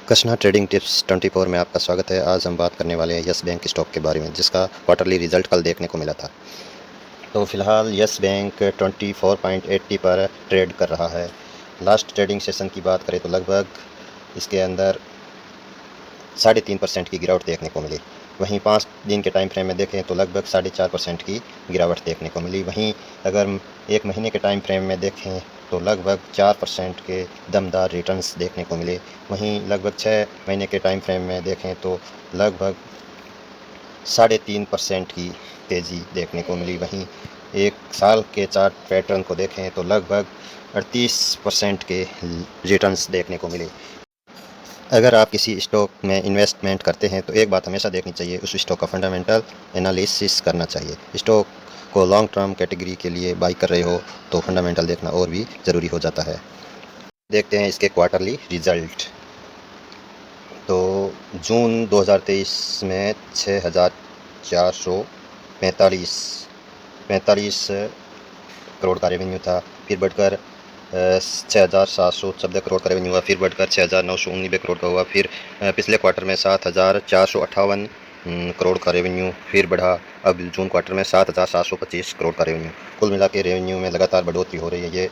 Krishna trading tips 24 में आपका स्वागत है। आज हम बात करने वाले हैं यस बैंक स्टॉक के बारे में, जिसका क्वार्टरली रिजल्ट कल देखने को मिला था। तो फिलहाल यस बैंक 24.80 पर ट्रेड कर रहा है। लास्ट ट्रेडिंग सेशन की बात करें तो लगभग इसके अंदर 3.5% की गिरावट देखने को मिली। वहीं 5 दिन के टाइम फ्रेम में देखें तो लगभग 4.5% की गिरावट देखने को मिली। वहीं अगर 1 महीने के टाइम फ्रेम में देखें तो लगभग 4% के दमदार रिटर्न्स देखने को मिले। वहीं लगभग 6 महीने के टाइम फ्रेम में देखें तो लगभग 3.5% की तेज़ी देखने को मिली। वहीं 1 साल के चार्ट पैटर्न को देखें तो लगभग 38% के रिटर्न्स देखने को मिले। अगर आप किसी स्टॉक में इन्वेस्टमेंट करते हैं तो एक बात हमेशा देखनी चाहिए, उस स्टॉक का फंडामेंटल एनालिसिस करना चाहिए। स्टॉक को लॉन्ग टर्म कैटेगरी के लिए बाई कर रहे हो तो फंडामेंटल देखना और भी ज़रूरी हो जाता है। देखते हैं इसके क्वार्टरली रिज़ल्ट। तो जून 2023 में 6,445 करोड़ का रेवेन्यू था, फिर बढ़कर 6,714 करोड़ का रेवेन्यू हुआ, फिर बढ़कर 6,999 करोड़ का हुआ, फिर पिछले क्वार्टर में 7,458 करोड़ का रेवेन्यू फिर बढ़ा, अब जून क्वार्टर में 7,725 करोड़ का रेवेन्यू। कुल मिला के रेवेन्यू में लगातार बढ़ोतरी हो रही है। ये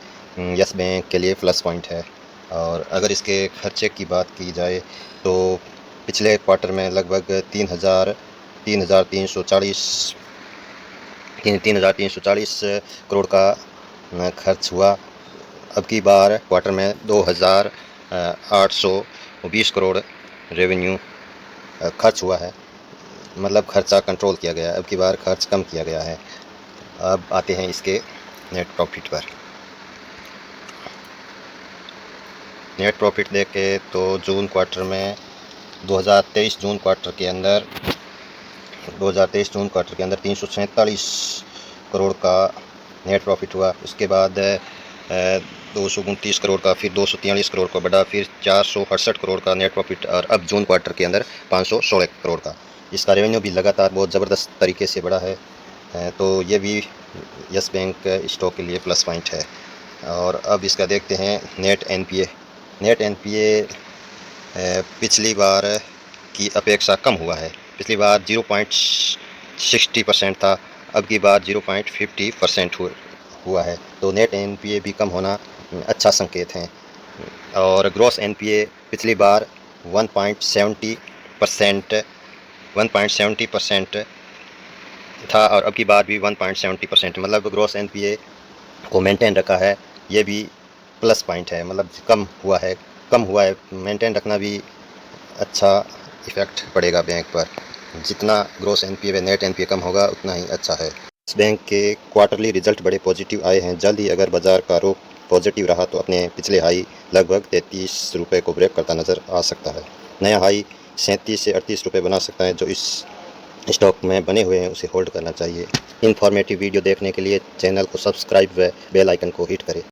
यस बैंक के लिए प्लस पॉइंट है। और अगर इसके खर्चे की बात की जाए तो पिछले क्वार्टर में लगभग 3,340 करोड़ का खर्च हुआ। अब की बार क्वार्टर में 2,820 करोड़ रेवेन्यू खर्च हुआ है, मतलब खर्चा कंट्रोल किया गया है। अब की बार खर्च कम किया गया है। अब आते हैं इसके नेट प्रॉफिट पर। नेट प्रॉफिट देखें तो जून क्वार्टर में 2023 जून क्वार्टर के अंदर 347 करोड़ का नेट प्रॉफिट हुआ। उसके बाद 229 करोड़ का, फिर 243 करोड़ का बढ़ा, फिर 468 करोड़ का नेट प्रॉफिट, और अब जून क्वार्टर के अंदर 516 करोड़ का। इसका रेवेन्यू भी लगातार बहुत ज़बरदस्त तरीके से बढ़ा है। तो ये भी यस बैंक स्टॉक के लिए प्लस पॉइंट है। और अब इसका देखते हैं नेट एनपीए। नेट एनपीए पिछली बार की अपेक्षा कम हुआ है। पिछली बार 0.60% था, अब की बार 0.50% हुआ है। तो नेट एनपीए भी कम होना अच्छा संकेत है। और ग्रॉस एनपीए पिछली बार 1.70% था, और अब की बार भी 1.70%, मतलब ग्रॉस एनपीए को मेंटेन रखा है। ये भी प्लस पॉइंट है, मतलब कम हुआ है। मेंटेन रखना भी अच्छा इफ़ेक्ट पड़ेगा बैंक पर। जितना ग्रॉस एनपीए व नेट एनपीए कम होगा उतना ही अच्छा है। इस बैंक के क्वार्टरली रिजल्ट बड़े पॉजिटिव आए हैं। जल्द ही अगर बाज़ार का रुख पॉजिटिव रहा तो अपने पिछले हाई लगभग 33 रुपये को ब्रेक करता नज़र आ सकता है। नया हाई 37 से 38 रुपये बना सकता है। जो इस स्टॉक में बने हुए हैं उसे होल्ड करना चाहिए। इन्फॉर्मेटिव वीडियो देखने के लिए चैनल को सब्सक्राइब व बेल आइकन को हिट करें।